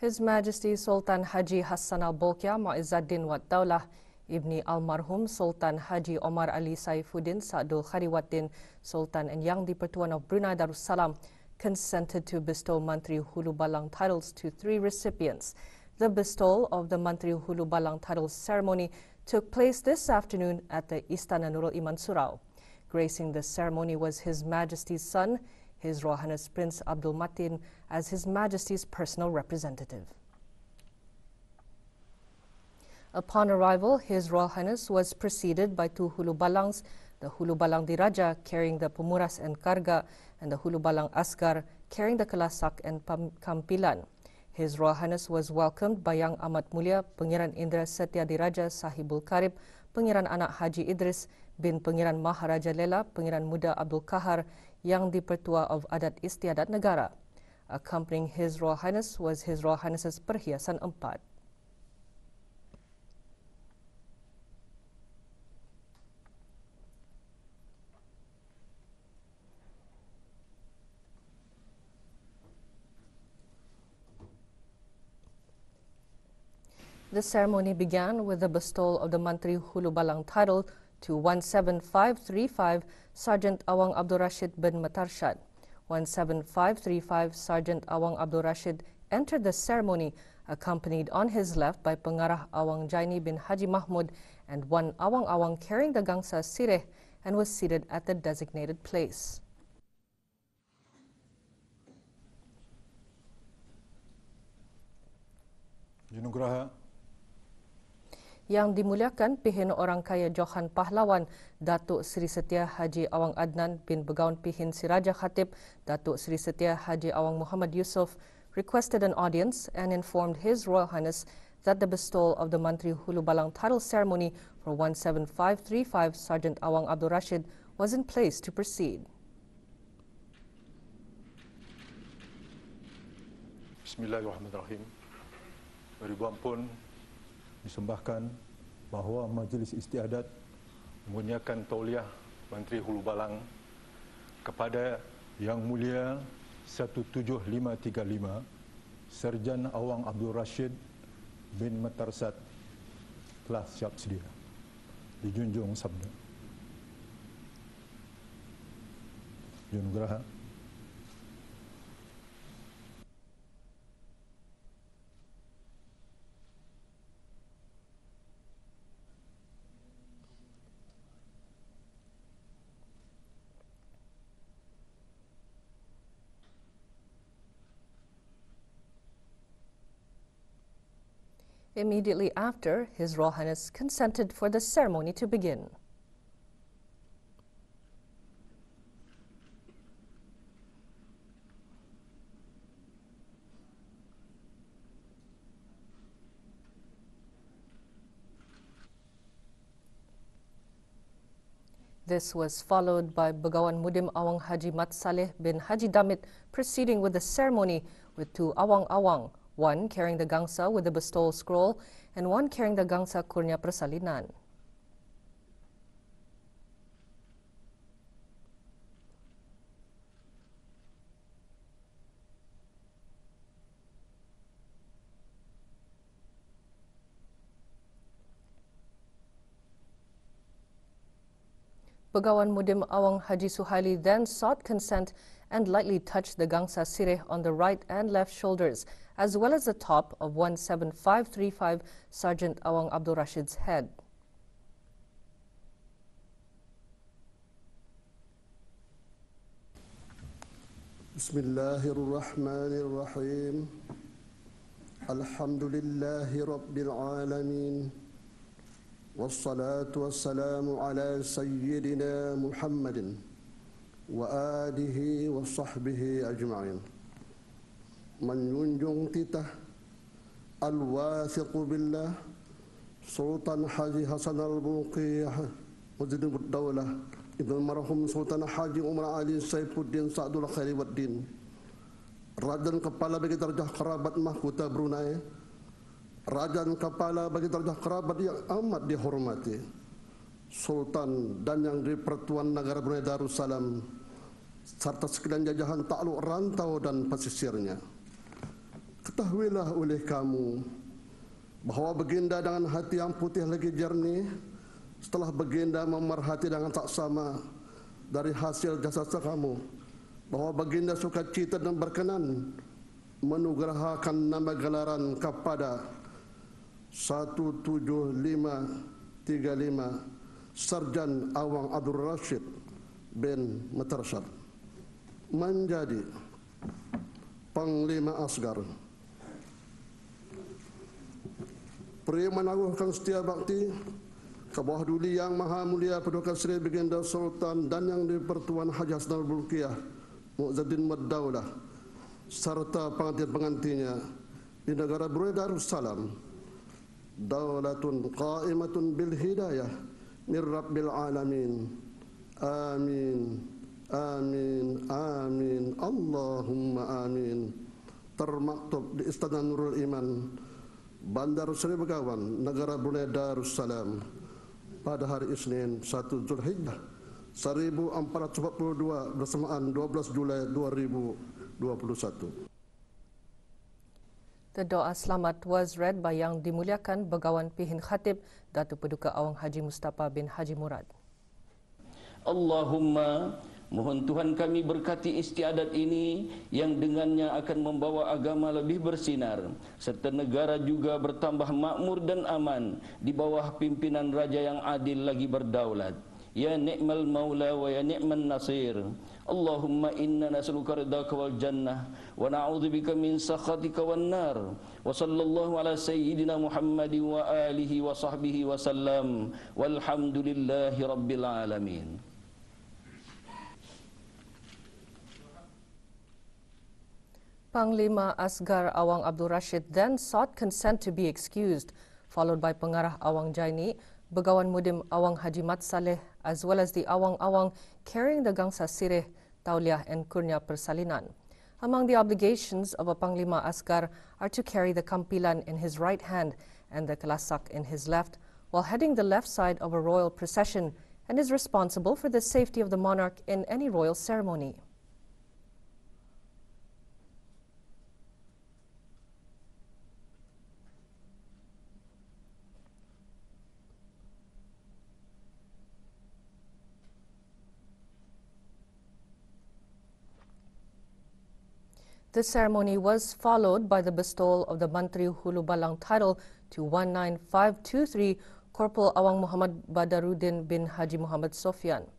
His Majesty Sultan Haji Hassan Al-Bolkiah Mu'izzuddin Wad Daulah Ibni Almarhum Sultan Haji Omar Ali Saifuddin Sa'dul Khariwaddin Sultan and Yang di-Pertuan of Brunei Darussalam consented to bestow Mantri Hulu Balang titles to 3 recipients. The bestowal of the Mantri Hulu Balang titles ceremony took place this afternoon at the Istana Nurul Iman Surau. Gracing the ceremony was His Majesty's son, His Royal Highness Prince Abdul Matin, as His Majesty's personal representative. Upon arrival, His Royal Highness was preceded by 2 Hulu Balangs, the Hulu Balang Diraja carrying the Pemuras and Karga, and the Hulu Balang Asgar carrying the Kelasak and Kampilan. His Royal Highness was welcomed by Yang Amat Mulia Pengiran Indra Setia Diraja Sahibul Karib, Pengiran Anak Haji Idris bin Pengiran Maharaja Lela, Pengiran Muda Abdul Kahar, Yang di-Pertua of Adat Istiadat Negara. Accompanying His Royal Highness was His Royal Highness's Perhiasan Empat. The ceremony began with the bestowal of the Mantri Hulu Balang title to 17535 Sergeant Awang Abdul Rashid bin Matarshad. 17535 Sergeant Awang Abdul Rashid entered the ceremony accompanied on his left by Pengarah Awang Jaini bin Haji Mahmud and 1 Awang Awang carrying the Gangsa Sireh and was seated at the designated place. Junugraha Yang dimuliakan Pihin Orang Kaya Johan Pahlawan, Datuk Seri Setia Haji Awang Adnan bin Begawan Pihin Siraja Khatib, Datuk Seri Setia Haji Awang Muhammad Yusof, requested an audience and informed His Royal Highness that the bestowal of the Mantri Hulu Balang title ceremony for 17535 Sergeant Awang Abdul Rashid was in place to proceed. Bismillahirrahmanirrahim. Beribu ampun disembahkan bahawa Majlis Istiadat mengunyakan tauliah Menteri Hulu Balang kepada Yang Mulia 17535 Serjan Awang Abdul Rashid bin Matarshad telah siap sedia. Dijunjung sabda. Junugraha. Immediately after, His Royal Highness consented for the ceremony to begin. This was followed by Begawan Mudim Awang Haji Mat Saleh bin Haji Damit proceeding with the ceremony with 2 Awang Awang, 1 carrying the Gangsa with the bestowal scroll and 1 carrying the Gangsa Kurnia Persalinan. Begawan Mudim Awang Haji Suhaili then sought consent and lightly touched the Gangsa Sireh on the right and left shoulders, as well as the top of 17535 Sergeant Awang Abdul Rashid's head. Bismillahirrahmanirrahim. Alhamdulillahi Rabbil Alamin. Wassalatu wassalamu ala Sayyidina Muhammadin wa alihi wa sahbihi ajma'in. Menjunjung titah Al-Wathiqu Billah Sultan Haji Hassan Al-Bolkiah Mu'izzuddin Wad Daulah Ibn Marhum Sultan Haji Umar Ali Saifuddin Sa'dul Khariwaddin, Rajan Kepala bagi darjah kerabat mahkota Brunei, Rajan Kepala bagi darjah kerabat yang amat dihormati, Sultan dan Yang di-Pertuan Negara Brunei Darussalam, serta sekalian jajahan takluk rantau dan pesisirnya. Ketahuilah oleh kamu bahawa baginda dengan hati yang putih lagi jernih setelah baginda memerhati dengan tak sama dari hasil jasa kamu, bahawa baginda suka cita dan berkenan menugerahkan nama gelaran kepada 17535 Sarjan Awang Abdul Rashid bin Matarsad menjadi Panglima Asgar. Pria menaruhkan setia bakti ke bawah duli yang maha mulia Paduka Seri Baginda Sultan dan Yang di-Pertuan Haji Hassanal Bolkiah Mu'izzuddin Waddaulah serta pengantin-pengantinnya di negara Brunei Darussalam, daulatun qa'imatun bil hidayah min rabbil alamin. Amin, amin, amin, Allahumma amin. Termaktub di Istana Nurul Iman, Bandar Seri Begawan, negara Brunei Darussalam, pada hari Isnin 1 Zulhijjah 1442 bersamaan 12 Julai 2021. The doa selamat was read by Yang Dimuliakan Begawan Pihin Khatib Datuk Paduka Awang Haji Mustafa bin Haji Murad. Allahumma, mohon Tuhan kami berkati istiadat ini yang dengannya akan membawa agama lebih bersinar serta negara juga bertambah makmur dan aman di bawah pimpinan raja yang adil lagi berdaulat. Ya ni'mal maula wa ya ni'man nasir. Allahumma inna nas'aluka ridhaka wal jannah wa na'udzubika min sakhatika wan nar. Wa sallallahu ala sayyidina Muhammadin wa alihi wa sahbihi wa sallam. Walhamdulillahi rabbil alamin. Panglima Asgar Awang Abdul Rashid then sought consent to be excused, followed by Pengarah Awang Jaini, Begawan Mudim Awang Haji Mat Saleh, as well as the Awang-Awang carrying the Gangsa Sireh, Tauliah and Kurnia Persalinan. Among the obligations of a Panglima Asgar are to carry the kampilan in his right hand and the kalasak in his left, while heading the left side of a royal procession, and is responsible for the safety of the monarch in any royal ceremony. The ceremony was followed by the bestowal of the Mantri Hulu Balang title to 19523 Corporal Awang Muhammad Badaruddin bin Haji Muhammad Sofyan.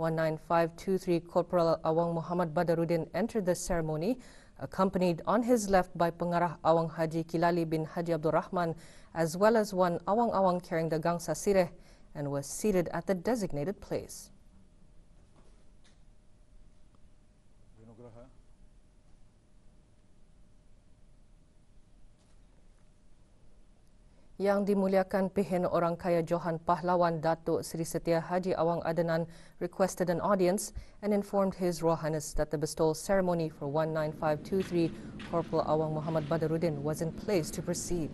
19523 Corporal Awang Muhammad Badaruddin entered the ceremony, accompanied on his left by Pengarah Awang Haji Kilali bin Haji Abdul Rahman, as well as one Awang-Awang carrying the Gangsa Sireh, and was seated at the designated place. Yang Dimuliakan Pihin Orang Kaya Johan Pahlawan Datuk Seri Setia Haji Awang Adenan requested an audience and informed His Royal Highness that the bestowal ceremony for 19523 Corporal Awang Muhammad Badaruddin was in place to proceed.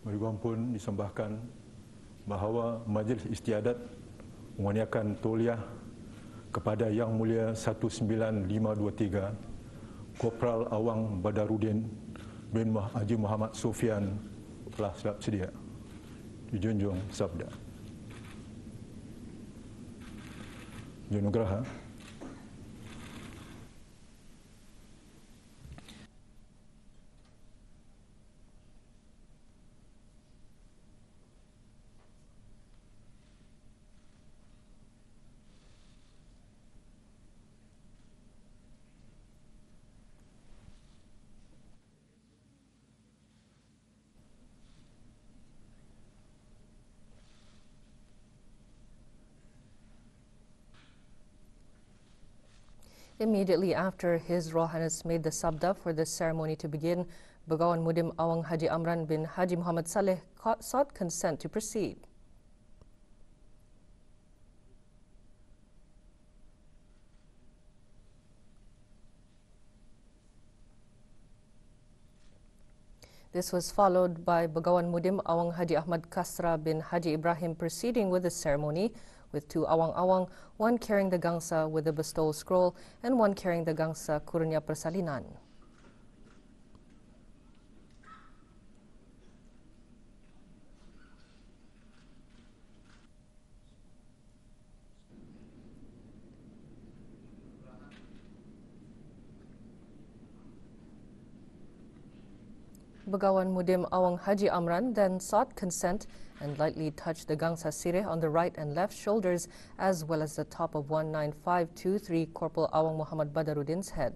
Mereka pun disembahkan bahawa Majlis Istiadat menganiakan tauliah kepada Yang Mulia 19523 Kopral Awang Badaruddin bin Haji Muhammad Sofyan telah siap sedia. Dijunjung sabda. Junugraha. Immediately after His Royal Highness made the sabda for the ceremony to begin, Begawan Mudim Awang Haji Amran bin Haji Muhammad Saleh sought consent to proceed. This was followed by Begawan Mudim Awang Haji Ahmad Kasra bin Haji Ibrahim proceeding with the ceremony, with 2 awang-awang, 1 carrying the gangsa with the bestowal scroll and 1 carrying the gangsa Kurnia Persalinan. Begawan Mudim Awang Haji Amran then sought consent and lightly touched the gangsa sireh on the right and left shoulders as well as the top of 19523 Corporal Awang Muhammad Badaruddin's head.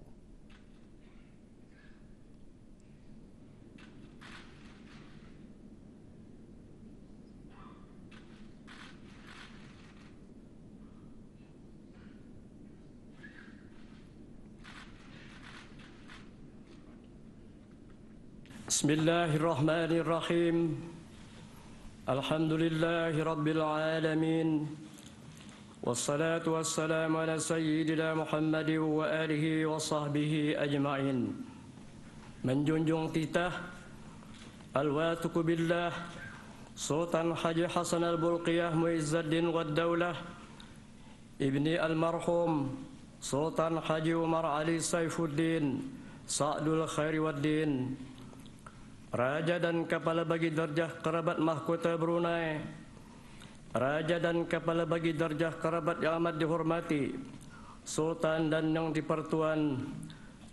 Bismillahirrahmanirrahim. Alhamdulillahi Rabbil Alamin. Wassalatu wassalamu ala Sayyidina Muhammadin wa alihi wa sahbihi ajma'in. Menjunjung titah Al-Wathiqu Billah Sultan Haji Hasan Al-Bulqiyah Muizzaddin Wad-Daulah Ibni Al-Marhum Sultan Haji Umar Ali Saifuddin Sa'dul Khairi Waddin, Raja dan Kepala Bagi Darjah Kerabat Mahkota Brunei, Raja dan Kepala Bagi Darjah Kerabat yang amat dihormati, Sultan dan yang dipertuan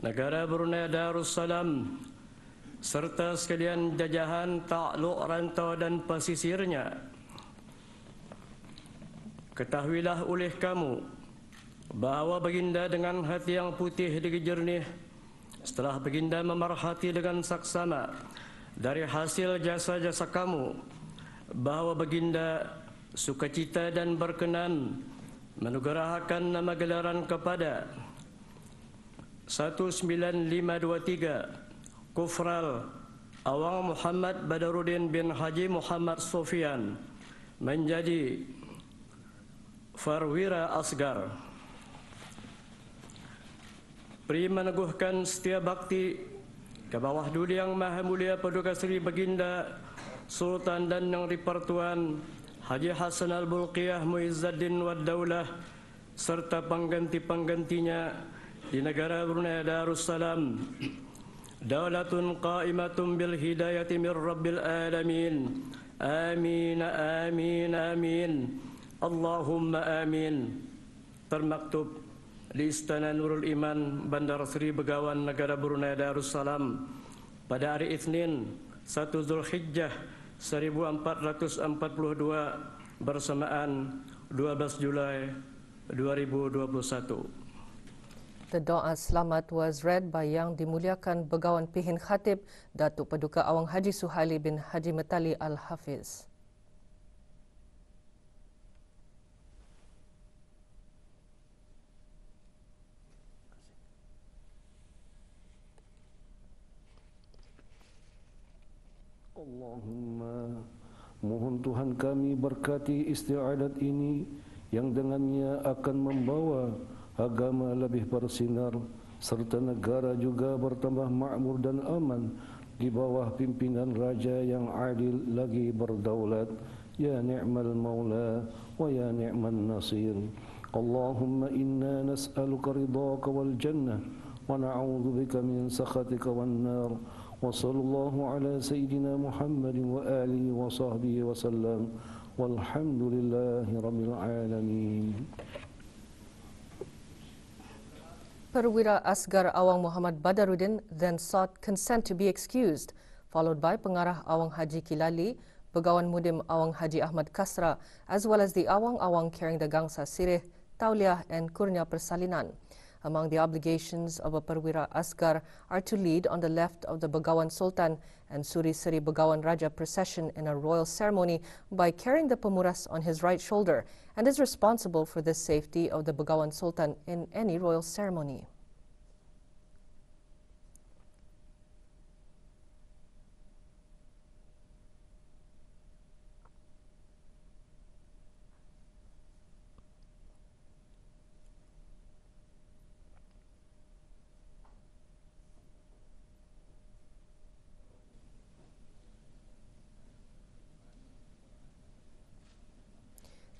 Negara Brunei Darussalam, serta sekalian jajahan takluk rantau dan pesisirnya. Ketahuilah oleh kamu bahawa baginda dengan hati yang putih dan jernih, setelah baginda memerhati dengan saksama dari hasil jasa-jasa kamu, bahawa baginda sukacita dan berkenan menugerahakan nama gelaran kepada 19523 Kufral Awang Muhammad Badaruddin bin Haji Muhammad Sofian menjadi Perwira Asgar. Pri meneguhkan setia bakti ke bawah duli yang maha mulia Paduka Seri Baginda Sultan dan yang dipertuan Haji Hasan Al-Bulqiyah Muizzaddin Wad-Daulah serta pengganti-penggantinya di negara Brunei Darussalam. Daulatun qa'imatun bil hidayati min Rabbil Alamin. Amin, amin, amin. Allahumma amin. Termaktub di Istana Nurul Iman, Bandar Seri Begawan, negara Brunei Darussalam pada hari Isnin 1 Zulhijjah 1442 bersamaan 12 Julai 2021. The doa selamat was read by Yang Dimuliakan Begawan Pihin Khatib Datuk Paduka Awang Haji Suhaili bin Haji Metali Al-Hafiz. Allahumma, mohon Tuhan kami berkati istiadat ini yang dengannya akan membawa agama lebih bersinar serta negara juga bertambah makmur dan aman di bawah pimpinan raja yang adil lagi berdaulat. Ya ni'mal maula wa ya ni'man nasir. Allahumma inna nas'aluka ridhaka wal jannah wa na'udzubika min sakhatika wan nar. وصلى الله على سيدنا محمد وآله وصحبه وسلم والحمد لله رب العالمين. Perwira Asgar Awang Muhammad Badaruddin then sought consent to be excused, followed by Pengarah Awang Haji Kilali, Begawan Mudim Awang Haji Ahmad Kasra, as well as the Awang-Awang carrying the gangsa sireh, tauliah and kurnia persalinan. Among the obligations of a Perwira Asgar are to lead on the left of the Begawan Sultan and Suri Seri Begawan Raja procession in a royal ceremony by carrying the pemuras on his right shoulder, and is responsible for the safety of the Begawan Sultan in any royal ceremony.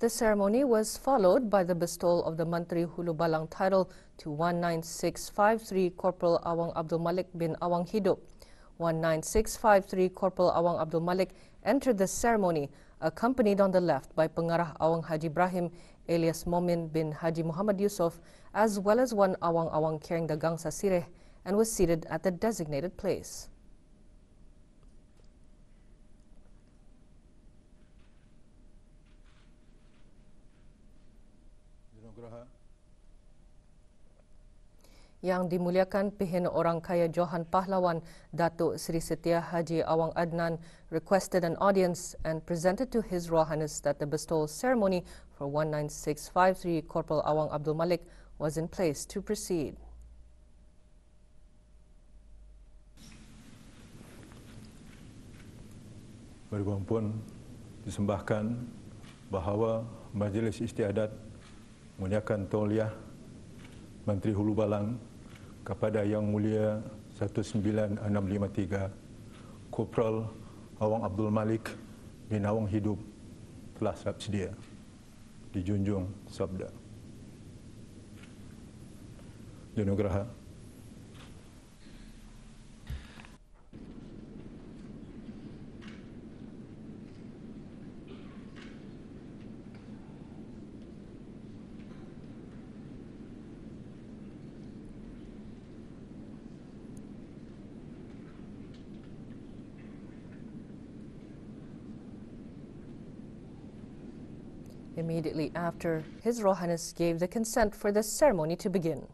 The ceremony was followed by the bestowal of the Mantri Hulu Balang title to 19653 Corporal Awang Abdul Malik bin Awang Hidup. 19653 Corporal Awang Abdul Malik entered the ceremony accompanied on the left by Pengarah Awang Haji Ibrahim alias Momin bin Haji Muhammad Yusof, as well as one Awang-Awang carrying the Gangsa Sireh, and was seated at the designated place. Yang dimuliakan Pihin Orang Kaya Johan Pahlawan, Datuk Seri Setia Haji Awang Adnan, requested an audience and presented to His Royal Highness that the bestowal ceremony for 19653 Corporal Awang Abdul Malik was in place to proceed. Berhubung pun disembahkan bahawa Majlis Istiadat menguliakan Tauliah Menteri Hulu Balang kepada Yang Mulia 19653 Kopral Awang Abdul Malik bin Awang Hidup telah siap sedia. Dijunjung sabda. Janugraha. Immediately after, His Royal Highness gave the consent for the ceremony to begin.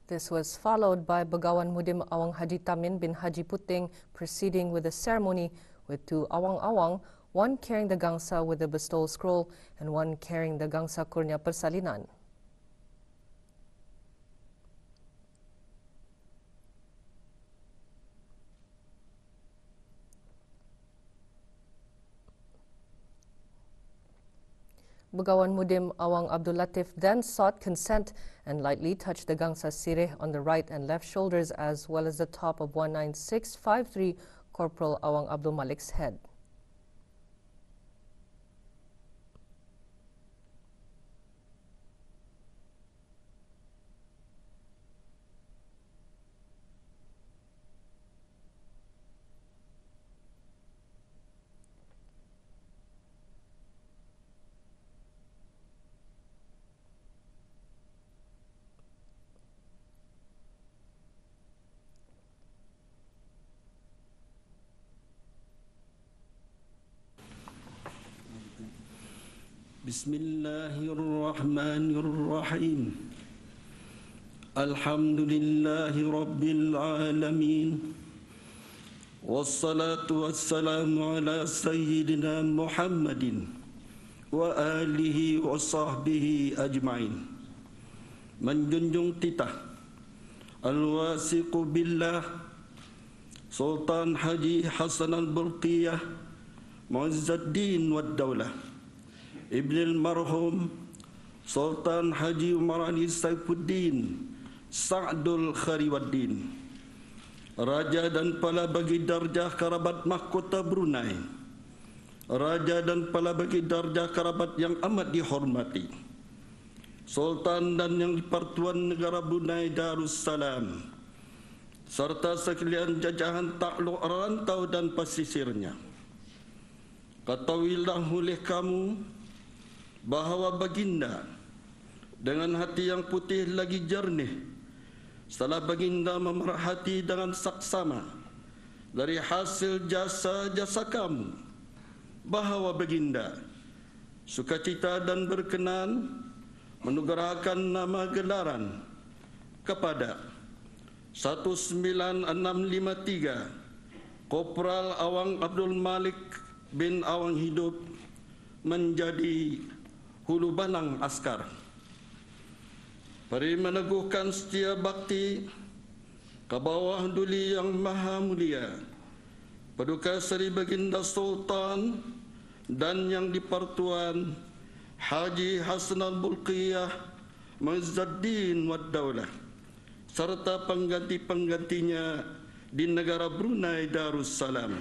This was followed by Begawan Mudim Awang Haji Tamin bin Haji Puting proceeding with the ceremony with two Awang-Awang, one carrying the Gangsa with the bestowal scroll and one carrying the Gangsa Kurnia Persalinan. Begawan Mudim Awang Abdul Latif then sought consent and lightly touched the Gangsa Sireh on the right and left shoulders as well as the top of 19653 Corporal Awang Abdul Malik's head. Bismillahirrahmanirrahim. Alhamdulillahi Rabbil Alamin. Wassalatu wassalamu ala Sayyidina Muhammadin wa alihi wa sahbihi ajma'in. Menjunjung titah Al-Wasiqu Billah Sultan Haji Hasan Al-Bulqiyah Mu'izzuddin Wad Daulah Ibn al-Marhum Sultan Haji Umar Ali Saifuddin Sa'dul Khariwaddin, Raja dan Pala bagi darjah kerabat mahkota Brunei, Raja dan Pala bagi darjah kerabat yang amat dihormati, Sultan dan yang di-Pertuan Negara Brunei Darussalam, serta sekalian jajahan takluk rantau dan pesisirnya. Ketahuilah oleh kamu bahawa baginda dengan hati yang putih lagi jernih setelah baginda memerhati dengan saksama dari hasil jasa-jasa kamu, bahawa baginda sukacita dan berkenan menugerahkan nama gelaran kepada 19653 Kopral Awang Abdul Malik bin Awang Hidup menjadi Hulu Balang Askar. Mari meneguhkan setia bakti ke bawah Duli Yang Maha Mulia Paduka Seri Baginda Sultan dan Yang di-Pertuan Haji Hassanal Bolkiah Muizzuddin Wad Daulah serta pengganti-penggantinya di negara Brunei Darussalam.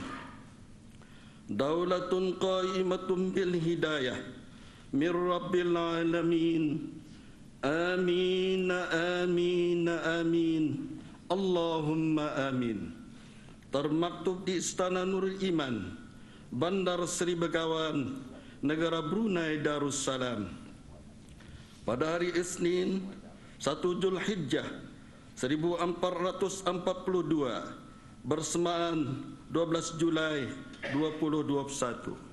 Daulatun qaimatun bil hidayah min Rabbil Alamin. Amin, amin, amin. Allahumma amin. Termaktub di Istana Nurul Iman, Bandar Seri Begawan, negara Brunei Darussalam. Pada hari Isnin 1 Zulhijjah 1442 bersamaan 12 Julai 2021.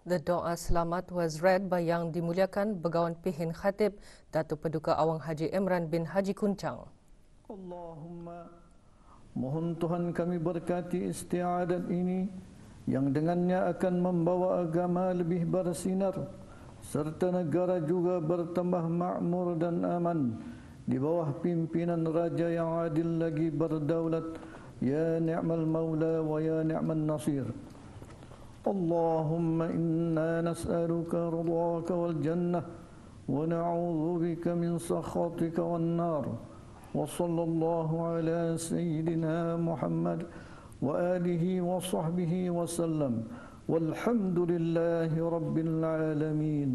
The doa selamat was read by Yang Dimuliakan Begawan Pihin Khatib Datuk Paduka Awang Haji Imran bin Haji Kuncang. Allahumma, mohon Tuhan kami berkati istiadat ini yang dengannya akan membawa agama lebih bersinar serta negara juga bertambah makmur dan aman di bawah pimpinan raja yang adil lagi berdaulat, ya ni'mal maula wa ya ni'man nasir. اللهم إنا نسألك رضاك والجنة ونعوذ بك من سخطك والنار وصلى الله على سيدنا محمد وآله وصحبه وسلم والحمد لله رب العالمين.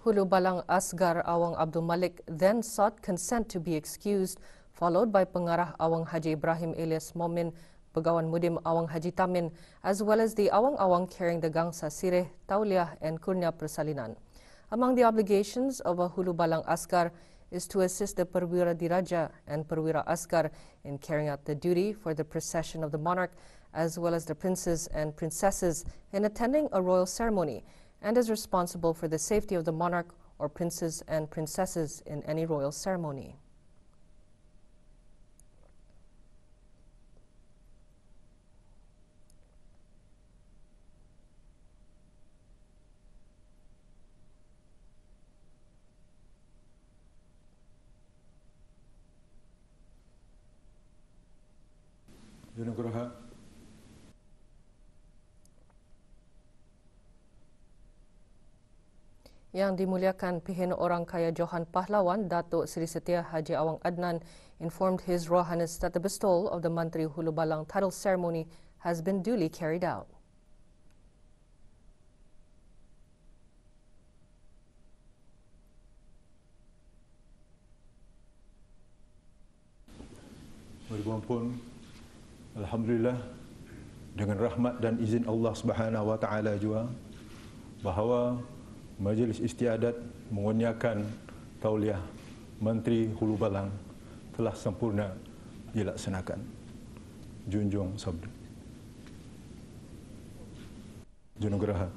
Hulu Balang Asgar Awang Abdul Malik then sought consent to be excused, followed by Pengarah Awang Haji Ibrahim Elias Momin, Begawan Mudim Awang Haji Tamin, as well as the Awang-Awang carrying the Gangsa Sireh, Tauliah and Kurnia Persalinan. Among the obligations of a Hulu Balang Asgar is to assist the Perwira Diraja and Perwira Asgar in carrying out the duty for the procession of the monarch, as well as the princes and princesses in attending a royal ceremony, and is responsible for the safety of the monarch or princes and princesses in any royal ceremony. Junagraha. Yang Dimuliakan Pihin Orang Kaya Johan Pahlawan, Datuk Seri Setia Haji Awang Adnan, informed His Royal Highness that the bestowal of the Mantri Hulu Balang title ceremony has been duly carried out. Berkumpul, alhamdulillah, dengan rahmat dan izin Allah Subhanahu wa taala juga bahawa Majlis Istiadat mengurniakan Tauliah Menteri Hulu Balang telah sempurna dilaksanakan. Junjung Sabda. Junagraha.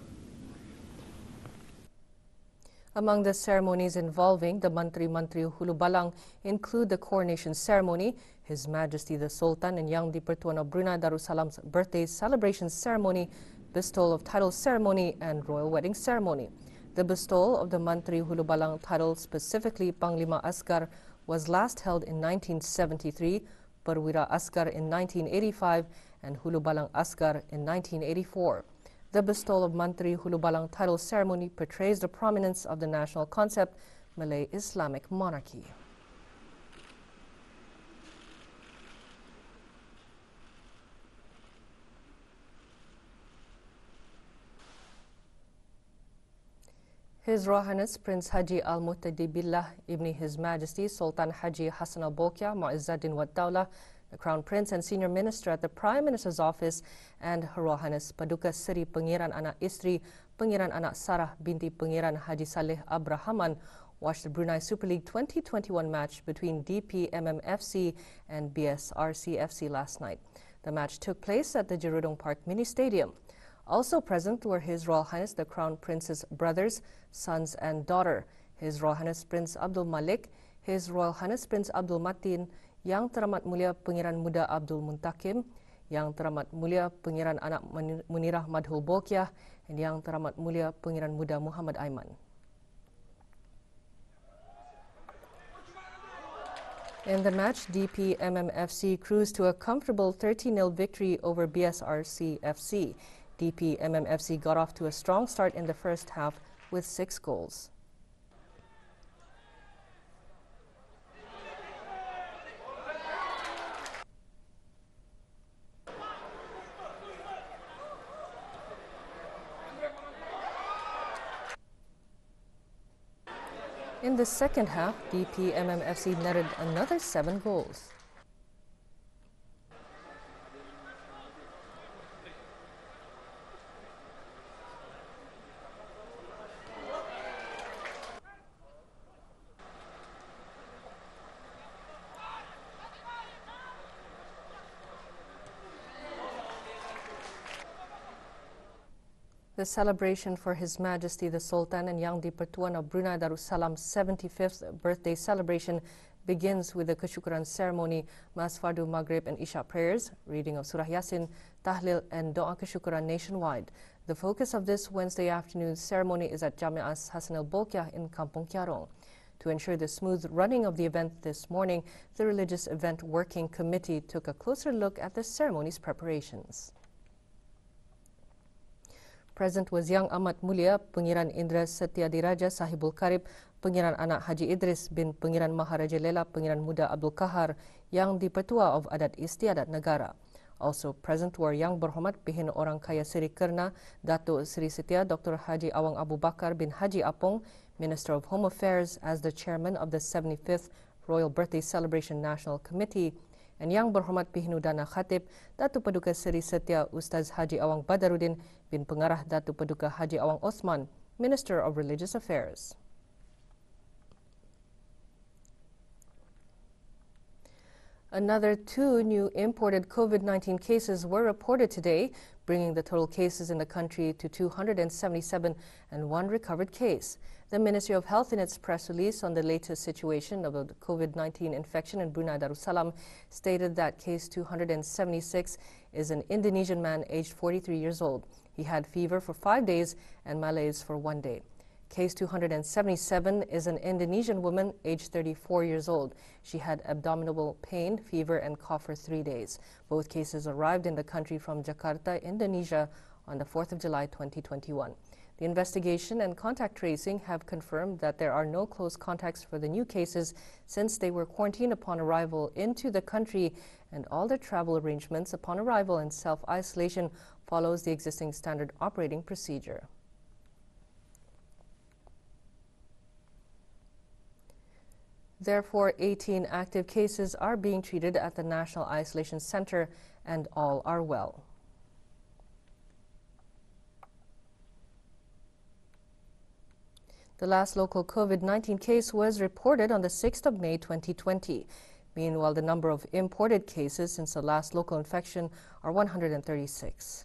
Among the ceremonies involving the Mantri Hulu Balang include the coronation ceremony, His Majesty the Sultan and Yang di-Pertuan of Brunei Darussalam's birthday celebration ceremony, bestowal of title ceremony and royal wedding ceremony. The bestowal of the Mantri Hulu Balang title, specifically Panglima Asgar, was last held in 1973, Perwira Asgar in 1985 and Hulu Balang Asgar in 1984. The bestowal of Mantri Hulu Balang title ceremony portrays the prominence of the national concept, Malay Islamic monarchy. His Royal Highness Prince Haji Al-Muhtadi Billah Ibni His Majesty Sultan Haji Hassanal Bolkiah Muizzuddin Wad Daulah, the Crown Prince and Senior Minister at the Prime Minister's Office, and Her Royal Highness Paduka Seri Pengiran Anak Isteri Pengiran Anak Sarah binti Pengiran Haji Saleh Abrahaman watched the Brunei Super League 2021 match between DPMMFC and BSRCFC last night. The match took place at the Jerudong Park Mini Stadium. Also present were His Royal Highness the Crown Prince's brothers, sons and daughter, His Royal Highness Prince Abdul Malik, His Royal Highness Prince Abdul Matin, Yang Teramat Mulia Pengiran Muda Abdul Muntakim, Yang Teramat Mulia Pengiran Anak Munirah Madhul Bolkiah dan Yang Teramat Mulia Pengiran Muda Muhammad Aiman. In the match, DPMMFC cruised to a comfortable 30-0 victory over BSRC FC. DPMMFC got off to a strong start in the first half with 6 goals. In the second half, DPMMFC netted another 7 goals. The celebration for His Majesty the Sultan and Yang di-Pertuan of Brunei Darussalam's 75th birthday celebration begins with the Kesyukuran ceremony, Mas Fardu Maghrib and Isya prayers, reading of Surah Yasin, Tahlil and Doa Kesyukuran nationwide. The focus of this Wednesday afternoon ceremony is at Jami'ah Hassan al-Bolkiah in Kampung Kiarong. To ensure the smooth running of the event this morning, the Religious Event Working Committee took a closer look at the ceremony's preparations. Present was Yang Amat Mulia Pengiran Indra Setiadiraja Sahibul Karib, Pengiran Anak Haji Idris bin Pengiran Maharaja Lela Pengiran Muda Abdul Kahar, Yang di-Pertua of Adat Istiadat Negara. Also present were Yang Berhormat Bihin Orang Kaya Seri Kerna, Dato Seri Setia Dr. Haji Awang Abu Bakar bin Haji Apong, Minister of Home Affairs as the Chairman of the 75th Royal Birthday Celebration National Committee, and Yang Berhormat Bihinudana Khatib, Datuk Paduka Seri Setia Ustaz Haji Awang Badaruddin bin Pengarah Datuk Paduka Haji Awang Osman, Minister of Religious Affairs. Another 2 new imported COVID-19 cases were reported today, bringing the total cases in the country to 277 and 1 recovered case. The Ministry of Health, in its press release on the latest situation of the COVID-19 infection in Brunei Darussalam, stated that case 276 is an Indonesian man aged 43 years old. He had fever for 5 days and malaise for 1 day. Case 277 is an Indonesian woman aged 34 years old. She had abdominal pain, fever, and cough for 3 days. Both cases arrived in the country from Jakarta, Indonesia on the 4th of July 2021. The investigation and contact tracing have confirmed that there are no close contacts for the new cases since they were quarantined upon arrival into the country, and all their travel arrangements upon arrival and self-isolation follows the existing standard operating procedure. Therefore, 18 active cases are being treated at the National Isolation Center and all are well. The last local COVID-19 case was reported on the 6th of May 2020. Meanwhile, the number of imported cases since the last local infection are 136.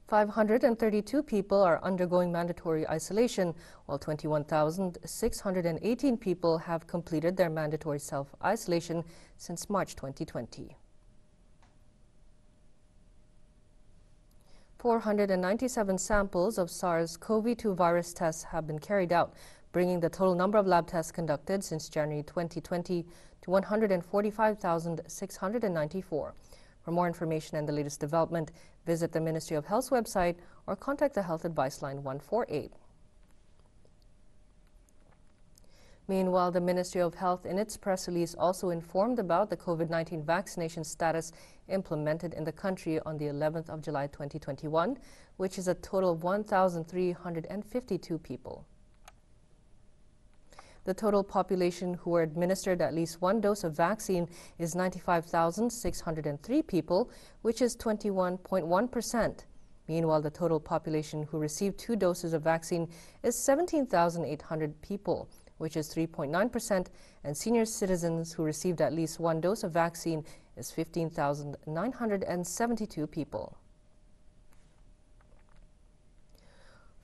(532) people are undergoing mandatory isolation, while 21,618 people have completed their mandatory self-isolation since March 2020. 497 samples of SARS-CoV-2 virus tests have been carried out, bringing the total number of lab tests conducted since January 2020 to 145,694. For more information and the latest development, visit the Ministry of Health's website or contact the Health Advice Line 148. Meanwhile, the Ministry of Health in its press release also informed about the COVID-19 vaccination status implemented in the country on the 11th of July 2021, which is a total of 1,352 people. The total population who were administered at least 1 dose of vaccine is 95,603 people, which is 21.1%. Meanwhile, the total population who received 2 doses of vaccine is 17,800 people, which is 3.9%, and senior citizens who received at least 1 dose of vaccine is 15,972 people.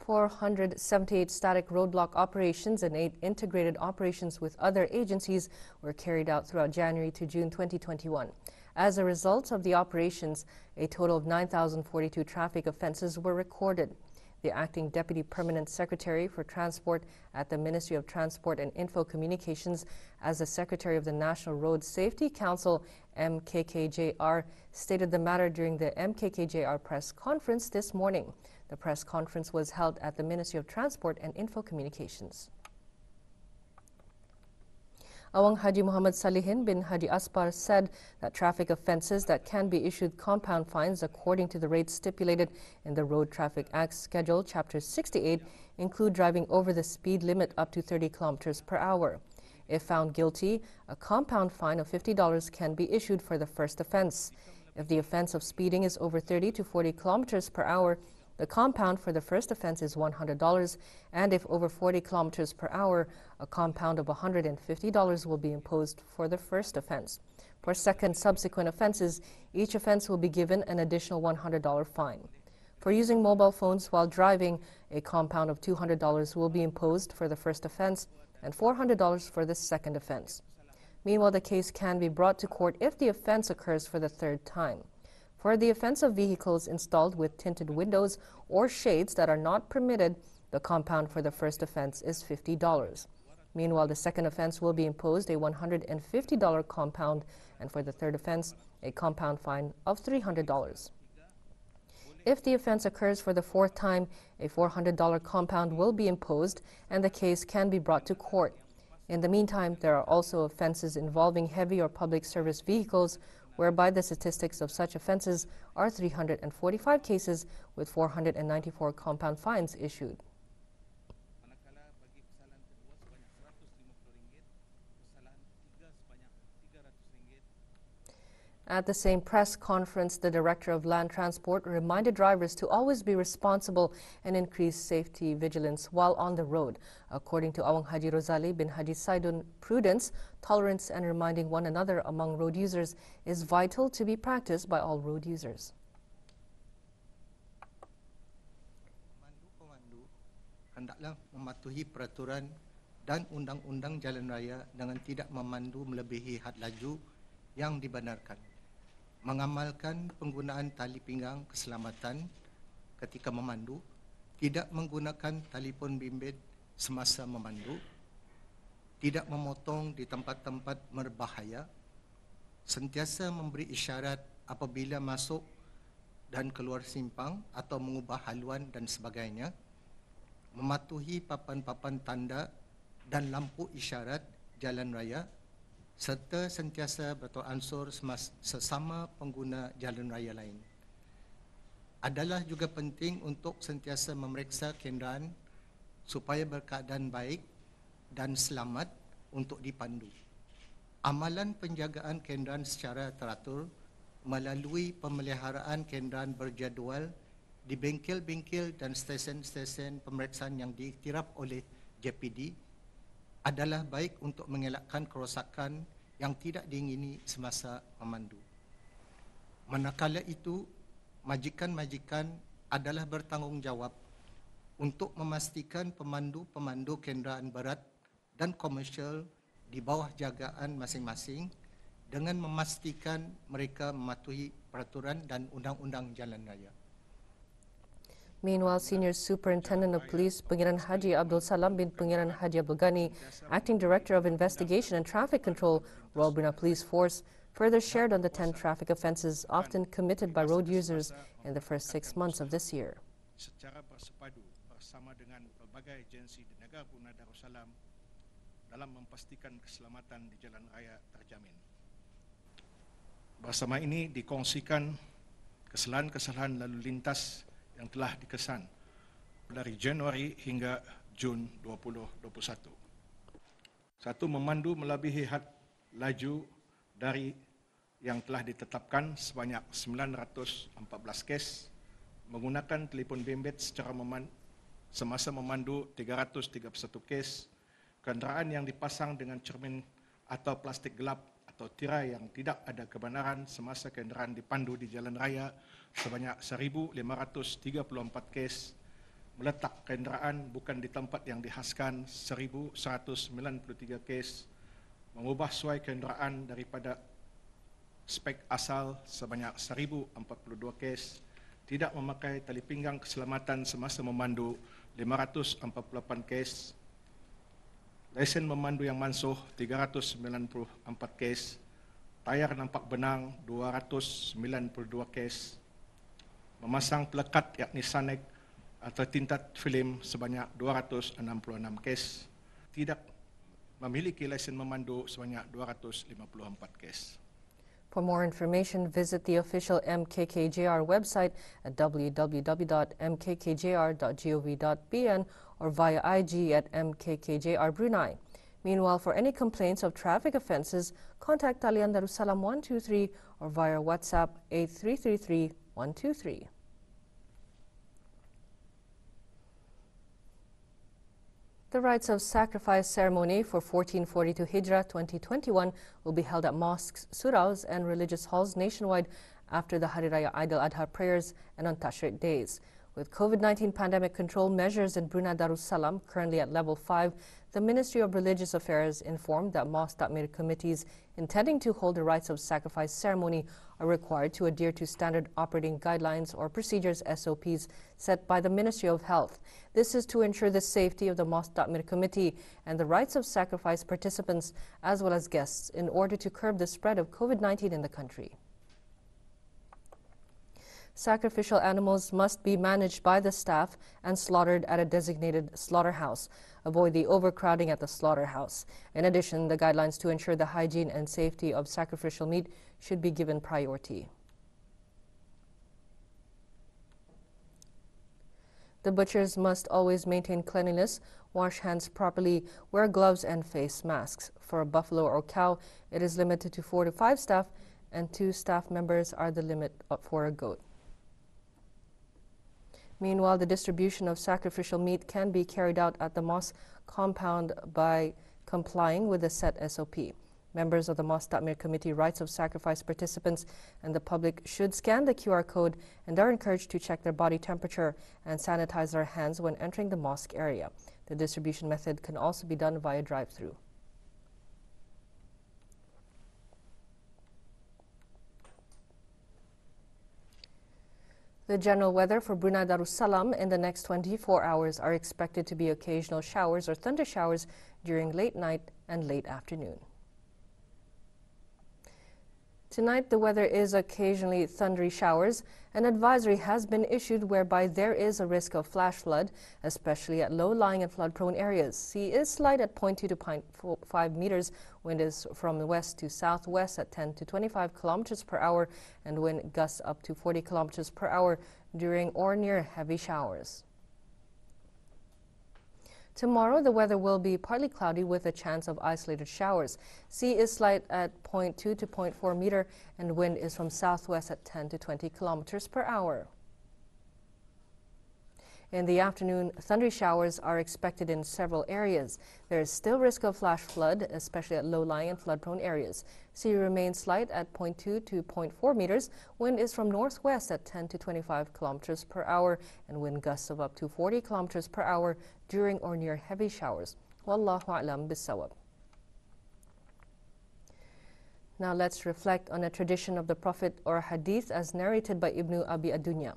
478 static roadblock operations and 8 integrated operations with other agencies were carried out throughout January to June 2021. As a result of the operations, a total of 9,042 traffic offences were recorded. The acting Deputy Permanent Secretary for Transport at the Ministry of Transport and Info Communications, as the Secretary of the National Road Safety Council, MKKJR, stated the matter during the MKKJR press conference this morning. The press conference was held at the Ministry of Transport and Info Communications. Awang Haji Muhammad Salihin bin Haji Aspar said that traffic offences that can be issued compound fines according to the rates stipulated in the Road Traffic Act Schedule Chapter 68 include driving over the speed limit up to 30 kilometers per hour. If found guilty, a compound fine of $50 can be issued for the first offence. If the offence of speeding is over 30 to 40 kilometers per hour, the compound for the first offence is $100, and if over 40 kilometers per hour, a compound of $150 will be imposed for the first offence. For second subsequent offences, each offence will be given an additional $100 fine. For using mobile phones while driving, a compound of $200 will be imposed for the first offence and $400 for the second offence. Meanwhile, the case can be brought to court if the offence occurs for the third time. For the offence of vehicles installed with tinted windows or shades that are not permitted, the compound for the first offence is $50. Meanwhile, the second offence will be imposed a $150 compound, and for the third offence, a compound fine of $300. If the offence occurs for the fourth time, a $400 compound will be imposed and the case can be brought to court. In the meantime, there are also offences involving heavy or public service vehicles, whereby the statistics of such offences are 345 cases with 494 compound fines issued. At the same press conference, the Director of Land Transport reminded drivers to always be responsible and increase safety vigilance while on the road. According to Awang Haji Rosali bin Haji Saidun, prudence, tolerance and reminding one another among road users is vital to be practiced by all road users. Pemandu hendaklah mematuhi peraturan dan undang-undang jalan raya dengan tidak memandu melebihi had laju yang dibenarkan. Mengamalkan penggunaan tali pinggang keselamatan ketika memandu, tidak menggunakan telefon bimbit semasa memandu, tidak memotong di tempat-tempat berbahaya, sentiasa memberi isyarat apabila masuk dan keluar simpang atau mengubah haluan dan sebagainya, mematuhi papan-papan tanda dan lampu isyarat jalan raya, serta sentiasa berteransur sesama pengguna jalan raya lain. Adalah juga penting untuk sentiasa memeriksa kenderaan supaya berkeadaan baik dan selamat untuk dipandu. Amalan penjagaan kenderaan secara teratur melalui pemeliharaan kenderaan berjadual di bengkel-bengkel dan stesen-stesen pemeriksaan yang diiktiraf oleh JPD adalah baik untuk mengelakkan kerosakan yang tidak diingini semasa memandu. Manakala itu, majikan-majikan adalah bertanggungjawab untuk memastikan pemandu-pemandu kenderaan berat dan komersial di bawah jagaan masing-masing dengan memastikan mereka mematuhi peraturan dan undang-undang jalan raya. Meanwhile, Senior Superintendent of Police Pangeran Haji Abdul Salam bin Pangeran Haji Abdul Ghani, Acting Director of Investigation and Traffic Control, Royal Brunei Police Force, further shared on the 10 traffic offences often committed by road users in the first 6 months of this year. Secara bersepadu bersama dengan pelbagai agensi di negara Brunei Darussalam dalam memastikan keselamatan di jalan raya terjamin. Bersama ini dikongsikan kesalahan-kesalahan lalu lintas yang telah dikesan dari Januari hingga Jun 2021. Satu, memandu melebihi had laju dari yang telah ditetapkan sebanyak 914 kes, menggunakan telefon bimbit secara semasa memandu 331 kes, kenderaan yang dipasang dengan cermin atau plastik gelap atau tirai yang tidak ada kebenaran semasa kenderaan dipandu di jalan raya sebanyak 1,534 kes, meletak kenderaan bukan di tempat yang dihaskan 1,193 kes, mengubah suai kenderaan daripada spek asal sebanyak 1,042 kes, tidak memakai tali pinggang keselamatan semasa memandu 548 kes, lesen memandu yang mansuh 394 kes, tayar nampak benang 292 kes, memasang pelekat yakni sanek atau tinta film sebanyak 266 kes, tidak memiliki lesen memandu sebanyak 254 kes. For more information, visit the official MKKJR website at www.mkkjr.gov.pn or via IG at MKKJR Brunei. Meanwhile, for any complaints of traffic offences, contact Talian Darussalam 123 or via WhatsApp 8333 123. The rites of sacrifice ceremony for 1442 Hijrah 2021 will be held at mosques, suraus and religious halls nationwide after the Hari Raya Eid al-Adha prayers and on Tashriq days. With COVID-19 pandemic control measures in Brunei Darussalam currently at level 5, the Ministry of Religious Affairs informed that mosque takmir committees intending to hold the rites of sacrifice ceremony are required to adhere to standard operating guidelines or procedures SOPs set by the Ministry of Health. This is to ensure the safety of the mosque takmir committee and the rites of sacrifice participants as well as guests in order to curb the spread of COVID-19 in the country. Sacrificial animals must be managed by the staff and slaughtered at a designated slaughterhouse. Avoid the overcrowding at the slaughterhouse. In addition, the guidelines to ensure the hygiene and safety of sacrificial meat should be given priority. The butchers must always maintain cleanliness, wash hands properly, wear gloves and face masks. For a buffalo or cow, it is limited to 4 to 5 staff, and 2 staff members are the limit for a goat. Meanwhile, the distribution of sacrificial meat can be carried out at the mosque compound by complying with the set SOP. Members of the Mosque Takmir Committee Rites of Sacrifice participants and the public should scan the QR code and are encouraged to check their body temperature and sanitize their hands when entering the mosque area. The distribution method can also be done via drive-through. The general weather for Brunei Darussalam in the next 24 hours are expected to be occasional showers or thunder showers during late night and late afternoon. Tonight, the weather is occasionally thundery showers. An advisory has been issued whereby there is a risk of flash flood, especially at low-lying and flood-prone areas. Sea is slight at 0.2 to 0.5 meters. Wind is from west to southwest at 10 to 25 kilometers per hour, and wind gusts up to 40 kilometers per hour during or near heavy showers. Tomorrow, the weather will be partly cloudy with a chance of isolated showers. Sea is slight at 0.2 to 0.4 meter, and wind is from southwest at 10 to 20 kilometers per hour. In the afternoon, thundery showers are expected in several areas. There is still risk of flash flood, especially at low-lying and flood-prone areas. Sea remains slight at 0.2 to 0.4 meters. Wind is from northwest at 10 to 25 kilometers per hour, and wind gusts of up to 40 kilometers per hour during or near heavy showers. Wallahu a'lam bis-sawab. Now let's reflect on a tradition of the Prophet or hadith as narrated by Ibn Abi Adunya.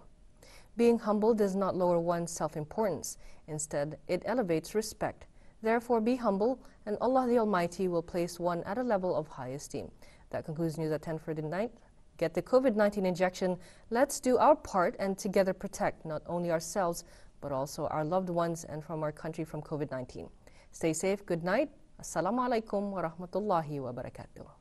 Being humble does not lower one's self-importance. Instead, it elevates respect. Therefore, be humble, and Allah the Almighty will place one at a level of high esteem. That concludes news at 10 for tonight. Get the COVID-19 injection. Let's do our part and together protect not only ourselves, but also our loved ones and from our country from COVID-19. Stay safe. Good night. Assalamu alaikum wa rahmatullahi wa barakatuh.